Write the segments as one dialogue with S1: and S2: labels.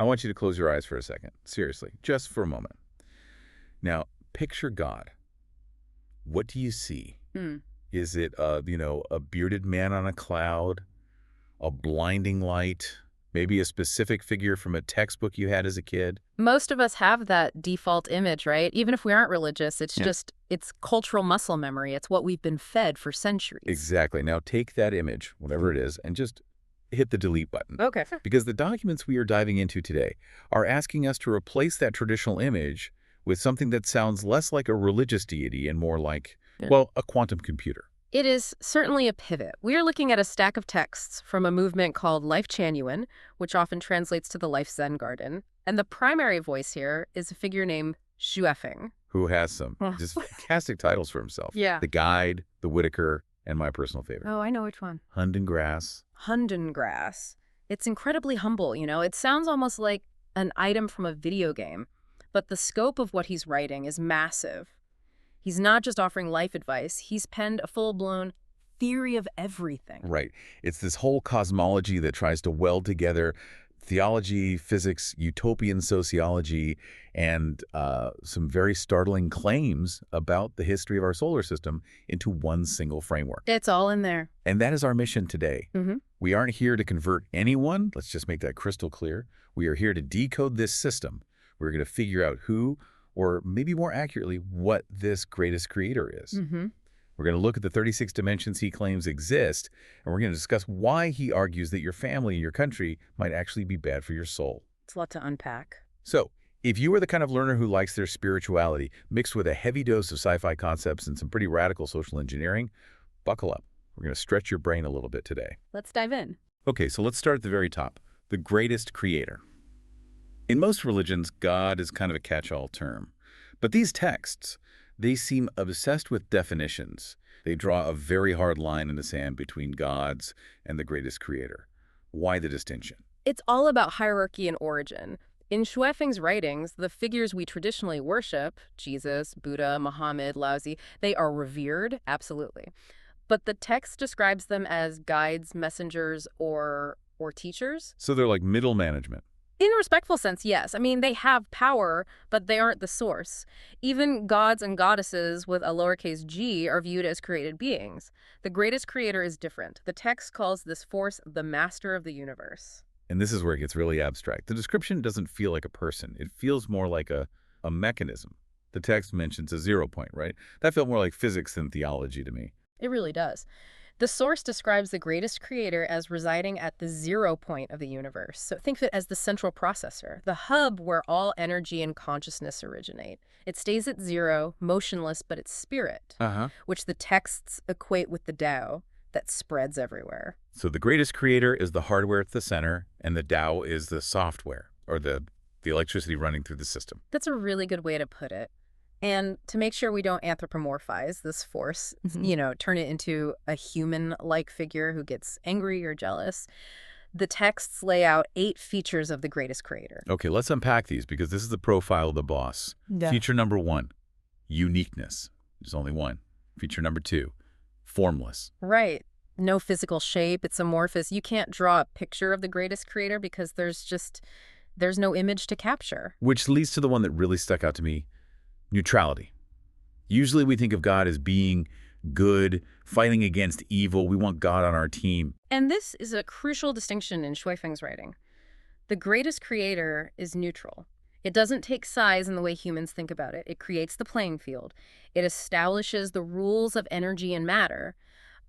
S1: I want you to close your eyes for a second. Seriously, just for a moment. Now, picture God. What do you see?
S2: Hmm.
S1: Is it, a bearded man on a cloud, a blinding light, maybe a specific figure from a textbook you had as a kid?
S2: Most of us have that default image, right? Even if we aren't religious,
S1: Yeah.
S2: it's cultural muscle memory. It's what we've been fed for centuries.
S1: Exactly. Now take that image, whatever it is, and just hit the delete button.
S2: Okay.
S1: Because the documents we are diving into today are asking us to replace that traditional image with something that sounds less like a religious deity and more like,
S2: Yeah.
S1: well, a quantum computer.
S2: It is certainly a pivot. We are looking at a stack of texts from a movement called Life Chanuan, which often translates to the Life Zen Garden. And the primary voice here is a figure named Xuefeng.
S1: Who has some
S2: Huh.
S1: just fantastic titles for himself.
S2: Yeah.
S1: The Guide, The Whitaker, and my personal favorite,
S2: Oh, I know which one.
S1: Hundengrass.
S2: Hundengrass. It's incredibly humble, you know? It sounds almost like an item from a video game. But the scope of what he's writing is massive. He's not just offering life advice. He's penned a full-blown theory of everything.
S1: Right. It's this whole cosmology that tries to weld together theology, physics, utopian sociology, and some very startling claims about the history of our solar system into one single framework.
S2: It's all in there.
S1: And that is our mission today.
S2: Mm-hmm.
S1: We aren't here to convert anyone. Let's just make that crystal clear. We are here to decode this system. We're going to figure out who, or maybe more accurately, what this greatest creator is.
S2: Mm-hmm.
S1: We're going to look at the 36 dimensions he claims exist, and we're going to discuss why he argues that your family and your country might actually be bad for your soul.
S2: It's a lot to unpack.
S1: So, if you are the kind of learner who likes their spirituality mixed with a heavy dose of sci-fi concepts and some pretty radical social engineering, buckle up. We're going to stretch your brain a little bit today.
S2: Let's dive in.
S1: Okay, so let's start at the very top. The greatest creator. In most religions, God is kind of a catch-all term. But these texts, they seem obsessed with definitions. They draw a very hard line in the sand between gods and the greatest creator. Why the distinction?
S2: It's all about hierarchy and origin. In Xuefeng's writings, the figures we traditionally worship, Jesus, Buddha, Muhammad, Laozi, they are revered, absolutely. But the text describes them as guides, messengers, or teachers.
S1: So they're like middle management.
S2: In a respectful sense, yes. I mean, they have power, but they aren't the source. Even gods and goddesses with a lowercase g are viewed as created beings. The greatest creator is different. The text calls this force the master of the universe.
S1: And this is where it gets really abstract. The description doesn't feel like a person. It feels more like a mechanism. The text mentions a 0 point, right? That felt more like physics than theology to me.
S2: It really does. The source describes the greatest creator as residing at the 0 point of the universe. So think of it as the central processor, the hub where all energy and consciousness originate. It stays at 0, motionless, but it's spirit, which the texts equate with the Tao that spreads everywhere.
S1: So the greatest creator is the hardware at the center, and the Tao is the software, or the electricity running through the system.
S2: That's a really good way to put it. And to make sure we don't anthropomorphize this force, turn it into a human-like figure who gets angry or jealous, the texts lay out 8 features of the greatest creator.
S1: Okay, let's unpack these because this is the profile of the boss.
S2: Yeah.
S1: Feature number 1, uniqueness. There's only one. Feature number 2, formless.
S2: Right. No physical shape. It's amorphous. You can't draw a picture of the greatest creator because there's no image to capture.
S1: Which leads to the one that really stuck out to me, neutrality. Usually we think of God as being good, fighting against evil. We want God on our team.
S2: And this is a crucial distinction in Xuefeng's writing. The greatest creator is neutral. It doesn't take sides in the way humans think about it. It creates the playing field. It establishes the rules of energy and matter,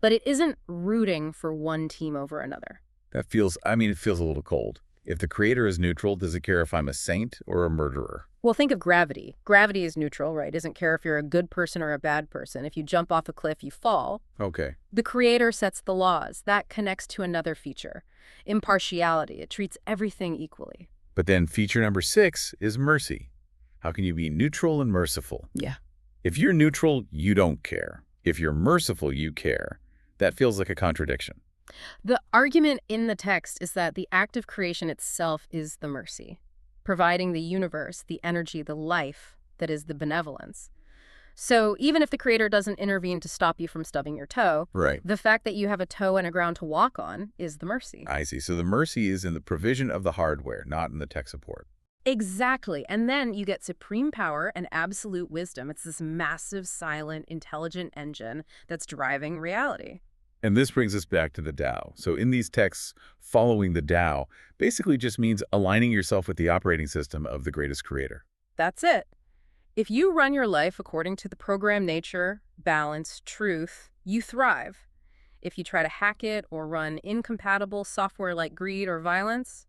S2: but it isn't rooting for one team over another.
S1: It feels a little cold. If the creator is neutral, does it care if I'm a saint or a murderer?
S2: Well, think of gravity. Gravity is neutral, right? It doesn't care if you're a good person or a bad person. If you jump off a cliff, you fall.
S1: Okay.
S2: The creator sets the laws. That connects to another feature, impartiality. It treats everything equally.
S1: But then feature number 6 is mercy. How can you be neutral and merciful?
S2: Yeah.
S1: If you're neutral, you don't care. If you're merciful, you care. That feels like a contradiction.
S2: The argument in the text is that the act of creation itself is the mercy, providing the universe, the energy, the life that is the benevolence. So even if the creator doesn't intervene to stop you from stubbing your toe,
S1: Right.
S2: the fact that you have a toe and a ground to walk on is the mercy.
S1: I see. So the mercy is in the provision of the hardware, not in the tech support.
S2: Exactly. And then you get supreme power and absolute wisdom. It's this massive, silent, intelligent engine that's driving reality.
S1: And this brings us back to the Tao. So in these texts, following the Tao basically just means aligning yourself with the operating system of the greatest creator.
S2: That's it. If you run your life according to the program nature, balance, truth, you thrive. If you try to hack it or run incompatible software like greed or violence,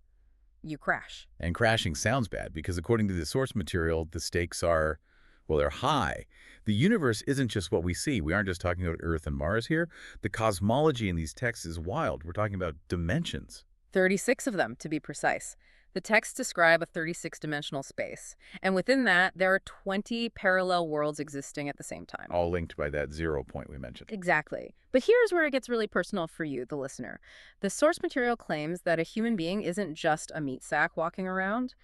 S2: you crash.
S1: And crashing sounds bad because according to the source material, the stakes are, well, they're high. The universe isn't just what we see. We aren't just talking about Earth and Mars here. The cosmology in these texts is wild. We're talking about dimensions.
S2: 36 of them, to be precise. The texts describe a 36-dimensional space, and within that, there are 20 parallel worlds existing at the same time.
S1: All linked by that 0 point we mentioned.
S2: Exactly. But here's where it gets really personal for you, the listener. The source material claims that a human being isn't just a meat sack walking around.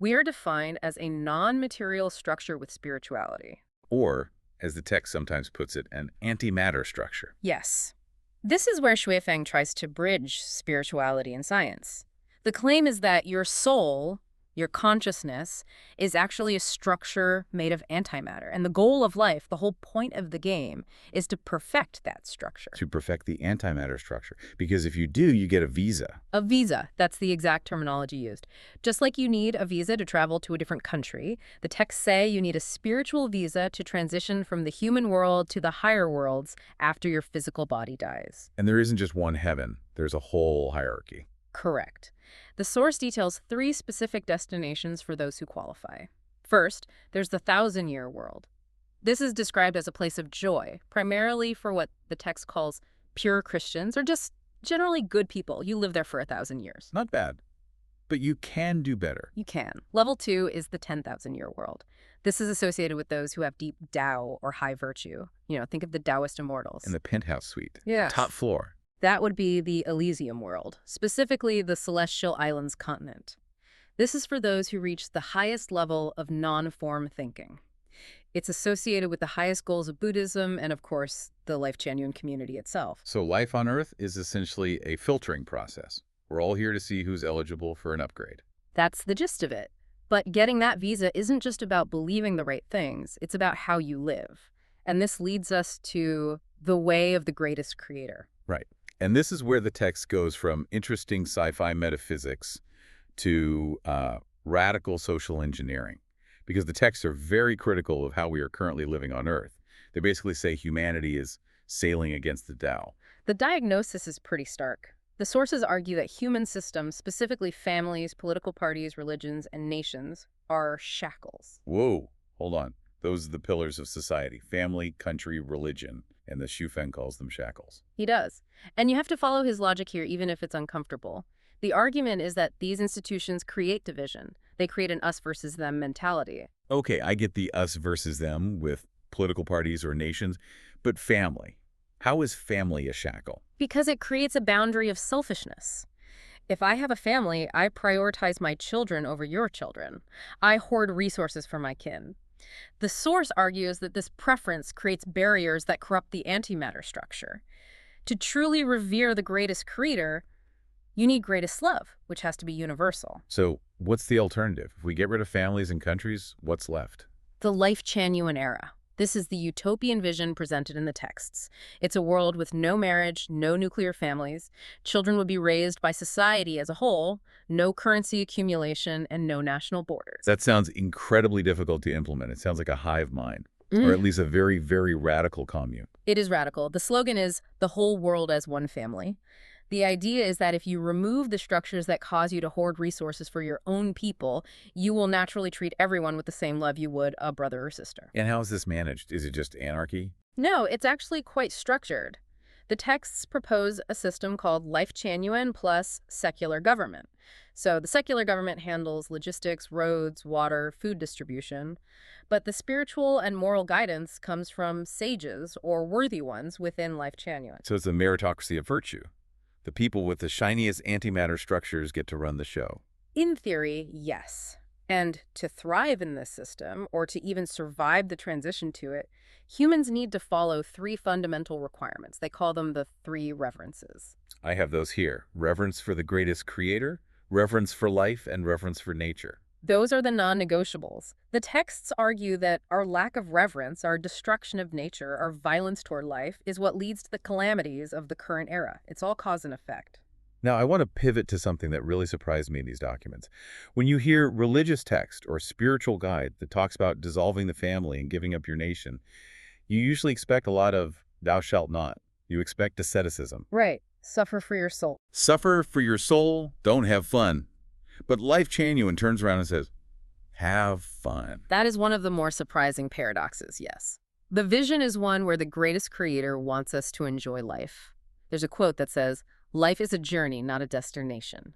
S2: We are defined as a non-material structure with spirituality.
S1: Or, as the text sometimes puts it, an antimatter structure.
S2: Yes. This is where Shui Feng tries to bridge spirituality and science. The claim is that your soul, your consciousness, is actually a structure made of antimatter. And the goal of life, the whole point of the game, is to perfect that structure.
S1: To perfect the antimatter structure. Because if you do, you get a visa.
S2: A visa, that's the exact terminology used. Just like you need a visa to travel to a different country, the texts say you need a spiritual visa to transition from the human world to the higher worlds after your physical body dies.
S1: And there isn't just one heaven. There's a whole hierarchy.
S2: Correct. The source details 3 specific destinations for those who qualify. First, there's the 1,000-year world. This is described as a place of joy, primarily for what the text calls pure Christians, or just generally good people. You live there for 1,000 years.
S1: Not bad. But you can do better.
S2: You can. Level 2 is the 10,000-year world. This is associated with those who have deep Tao or high virtue. Think of the Taoist immortals.
S1: In the penthouse suite.
S2: Yeah.
S1: Top floor.
S2: That would be the Elysium world, specifically the Celestial Islands continent. This is for those who reach the highest level of non-form thinking. It's associated with the highest goals of Buddhism and, of course, the Life Genuine community itself.
S1: So life on Earth is essentially a filtering process. We're all here to see who's eligible for an upgrade.
S2: That's the gist of it. But getting that visa isn't just about believing the right things. It's about how you live. And this leads us to the way of the greatest creator.
S1: Right. And this is where the text goes from interesting sci-fi metaphysics to radical social engineering, because the texts are very critical of how we are currently living on Earth. They basically say humanity is sailing against the Tao.
S2: The diagnosis is pretty stark. The sources argue that human systems, specifically families, political parties, religions, and nations, are shackles.
S1: Whoa, hold on. Those are the pillars of society: family, country, religion. And the Shui Feng calls them shackles.
S2: He does. And you have to follow his logic here, even if it's uncomfortable. The argument is that these institutions create division. They create an us versus them mentality.
S1: Okay, I get the us versus them with political parties or nations, but family. How is family a shackle?
S2: Because it creates a boundary of selfishness. If I have a family, I prioritize my children over your children. I hoard resources for my kin. The source argues that this preference creates barriers that corrupt the antimatter structure. To truly revere the greatest creator, you need greatest love, which has to be universal.
S1: So what's the alternative? If we get rid of families and countries, what's left?
S2: The Life Genuine era. This is the utopian vision presented in the texts. It's a world with no marriage, no nuclear families. Children would be raised by society as a whole, no currency accumulation, and no national borders.
S1: That sounds incredibly difficult to implement. It sounds like a hive mind, or at least a very, very radical commune.
S2: It is radical. The slogan is, the whole world as one family. The idea is that if you remove the structures that cause you to hoard resources for your own people, you will naturally treat everyone with the same love you would a brother or sister.
S1: And how is this managed? Is it just anarchy?
S2: No, it's actually quite structured. The texts propose a system called Life Genuine plus secular government. So the secular government handles logistics, roads, water, food distribution. But the spiritual and moral guidance comes from sages or worthy ones within Life Genuine.
S1: So it's a meritocracy of virtue. The people with the shiniest antimatter structures get to run the show.
S2: In theory, yes. And to thrive in this system, or to even survive the transition to it, humans need to follow three fundamental requirements. They call them the three reverences.
S1: I have those here. Reverence for the greatest creator, reverence for life, and reverence for nature.
S2: Those are the non-negotiables. The texts argue that our lack of reverence, our destruction of nature, our violence toward life is what leads to the calamities of the current era. It's all cause and effect.
S1: Now, I want to pivot to something that really surprised me in these documents. When you hear religious text or spiritual guide that talks about dissolving the family and giving up your nation, you usually expect a lot of thou shalt not. You expect asceticism.
S2: Right. Suffer for your soul.
S1: Suffer for your soul, don't have fun. But Life Genuine turns around and says, have fun.
S2: That is one of the more surprising paradoxes, yes. The vision is one where the greatest creator wants us to enjoy life. There's a quote that says, "Life is a journey, not a destination."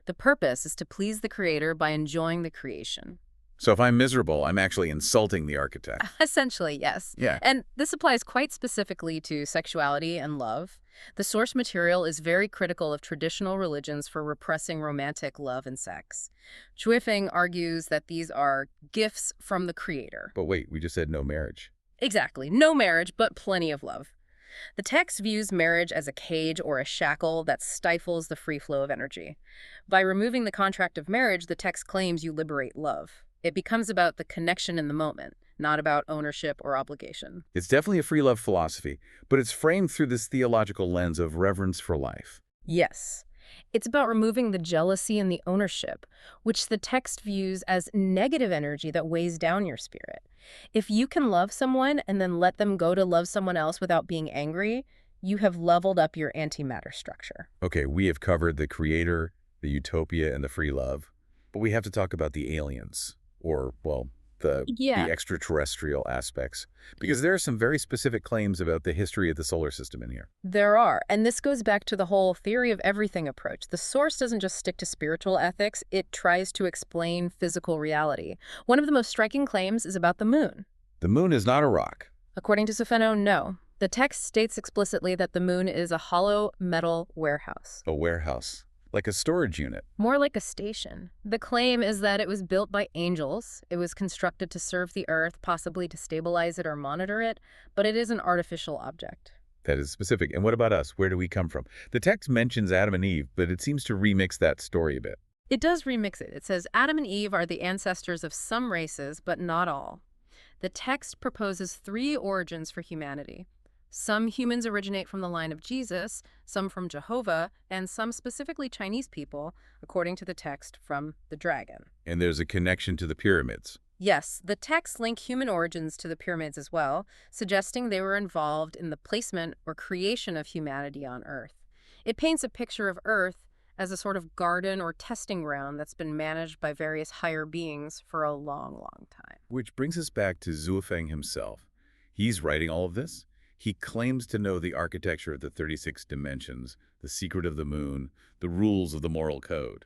S2: The purpose is to please the creator by enjoying the creation.
S1: So if I'm miserable, I'm actually insulting the architect.
S2: Essentially, yes.
S1: Yeah.
S2: And this applies quite specifically to sexuality and love. The source material is very critical of traditional religions for repressing romantic love and sex. Chuifeng argues that these are gifts from the creator.
S1: But wait, we just said no marriage.
S2: Exactly. No marriage, but plenty of love. The text views marriage as a cage or a shackle that stifles the free flow of energy. By removing the contract of marriage, the text claims you liberate love. It becomes about the connection in the moment, not about ownership or obligation.
S1: It's definitely a free love philosophy, but it's framed through this theological lens of reverence for life.
S2: Yes. It's about removing the jealousy and the ownership, which the text views as negative energy that weighs down your spirit. If you can love someone and then let them go to love someone else without being angry, you have leveled up your antimatter structure.
S1: Okay, we have covered the creator, the utopia, and the free love, but we have to talk about the aliens, or, well, the extraterrestrial aspects, because there are some very specific claims about the history of the solar system in here.
S2: There are, and this goes back to the whole theory of everything approach. The source doesn't just stick to spiritual ethics, it tries to explain physical reality. One of the most striking claims is about the moon.
S1: The moon is not a rock.
S2: According to Sufeno, no. The text states explicitly that the moon is a hollow metal warehouse.
S1: A warehouse. Like a storage unit.
S2: More like a station. The claim is that it was built by angels. It was constructed to serve the Earth, possibly to stabilize it or monitor it, but it is an artificial object.
S1: That is specific. And what about us? Where do we come from? The text mentions Adam and Eve, but it seems to remix that story a bit.
S2: It does remix it. It says Adam and Eve are the ancestors of some races, but not all. The text proposes three origins for humanity. Some humans originate from the line of Jesus, some from Jehovah, and some specifically Chinese people, according to the text, from the dragon.
S1: And there's a connection to the pyramids.
S2: Yes, the texts link human origins to the pyramids as well, suggesting they were involved in the placement or creation of humanity on Earth. It paints a picture of Earth as a sort of garden or testing ground that's been managed by various higher beings for a long, long time.
S1: Which brings us back to Zhuofeng himself. He's writing all of this. He claims to know the architecture of the 36 dimensions, the secret of the moon, the rules of the moral code.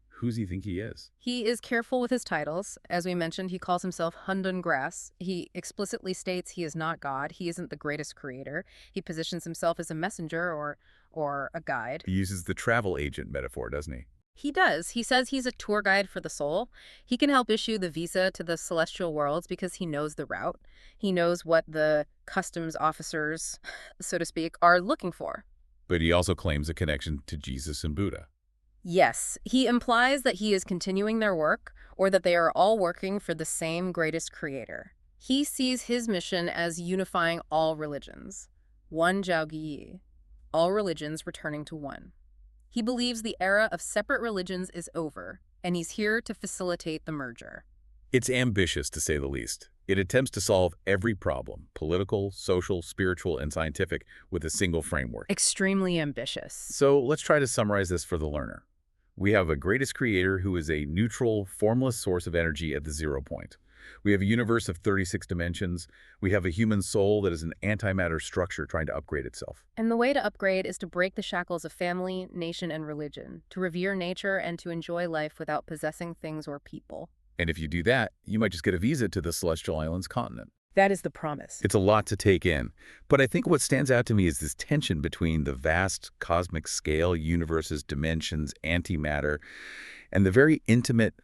S1: Who's he think he is?
S2: He is careful with his titles. As we mentioned, he calls himself Hundun Grass. He explicitly states he is not God. He isn't the greatest creator. He positions himself as a messenger or a guide.
S1: He uses the travel agent metaphor, doesn't he?
S2: He does. He says he's a tour guide for the soul. He can help issue the visa to the celestial worlds because he knows the route. He knows what the customs officers, so to speak, are looking for.
S1: But he also claims a connection to Jesus and Buddha.
S2: Yes, he implies that he is continuing their work or that they are all working for the same greatest creator. He sees his mission as unifying all religions. One Jiao Yi, all religions returning to one. He believes the era of separate religions is over, and he's here to facilitate the merger.
S1: It's ambitious, to say the least. It attempts to solve every problem, political, social, spiritual, and scientific, with a single framework.
S2: Extremely ambitious.
S1: So let's try to summarize this for the learner. We have a greatest creator who is a neutral, formless source of energy at the 0 point. We have a universe of 36 dimensions. We have a human soul that is an antimatter structure trying to upgrade itself.
S2: And the way to upgrade is to break the shackles of family, nation, and religion, to revere nature and to enjoy life without possessing things or people.
S1: And if you do that, you might just get a visa to the Celestial Islands continent.
S2: That is the promise.
S1: It's a lot to take in. But I think what stands out to me is this tension between the vast cosmic scale, universes, dimensions, antimatter, and the very intimate,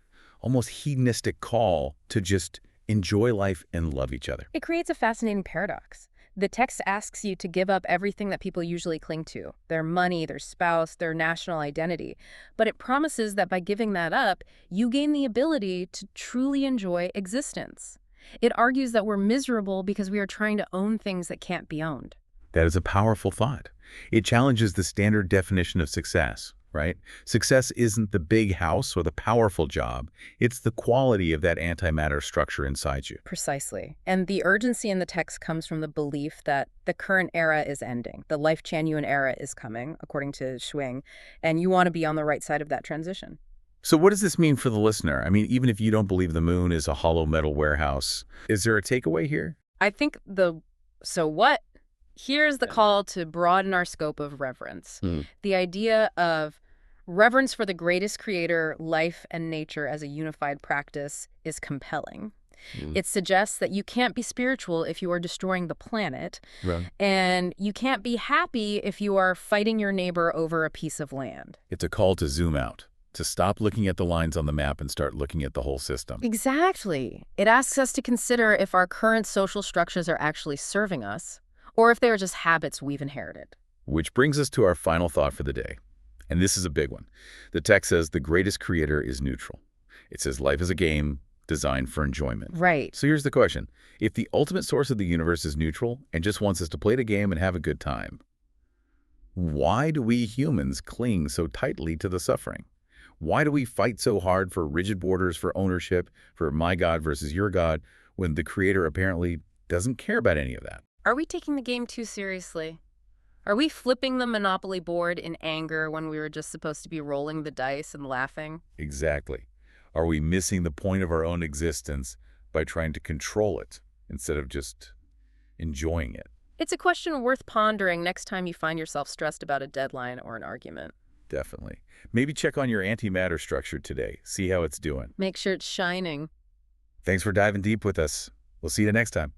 S1: almost hedonistic call to just enjoy life and love each other.
S2: It creates a fascinating paradox. The text asks you to give up everything that people usually cling to, their money, their spouse, their national identity. But it promises that by giving that up, you gain the ability to truly enjoy existence. It argues that we're miserable because we are trying to own things that can't be owned.
S1: That is a powerful thought. It challenges the standard definition of success, right? Success isn't the big house or the powerful job. It's the quality of that antimatter structure inside you.
S2: Precisely. And the urgency in the text comes from the belief that the current era is ending. The life genuine era is coming, according to Schwing, and you want to be on the right side of that transition.
S1: So what does this mean for the listener? I mean, even if you don't believe the moon is a hollow metal warehouse, is there a takeaway here?
S2: I think so what? Here's the call to broaden our scope of reverence. The idea of reverence for the greatest creator, life, and nature as a unified practice is compelling. It suggests that you can't be spiritual if you are destroying the planet,
S1: Right.
S2: and you can't be happy if you are fighting your neighbor over a piece of land.
S1: It's a call to zoom out, to stop looking at the lines on the map and start looking at the whole system.
S2: Exactly. It asks us to consider if our current social structures are actually serving us, or if they are just habits we've inherited.
S1: Which brings us to our final thought for the day. And this is a big one. The text says the greatest creator is neutral. It says life is a game designed for enjoyment.
S2: Right.
S1: So here's the question. If the ultimate source of the universe is neutral and just wants us to play the game and have a good time, why do we humans cling so tightly to the suffering? Why do we fight so hard for rigid borders, for ownership, for my God versus your God, when the creator apparently doesn't care about any of that?
S2: Are we taking the game too seriously? Are we flipping the Monopoly board in anger when we were just supposed to be rolling the dice and laughing?
S1: Exactly. Are we missing the point of our own existence by trying to control it instead of just enjoying it?
S2: It's a question worth pondering next time you find yourself stressed about a deadline or an argument.
S1: Definitely. Maybe check on your antimatter structure today. See how it's doing.
S2: Make sure it's shining.
S1: Thanks for diving deep with us. We'll see you next time.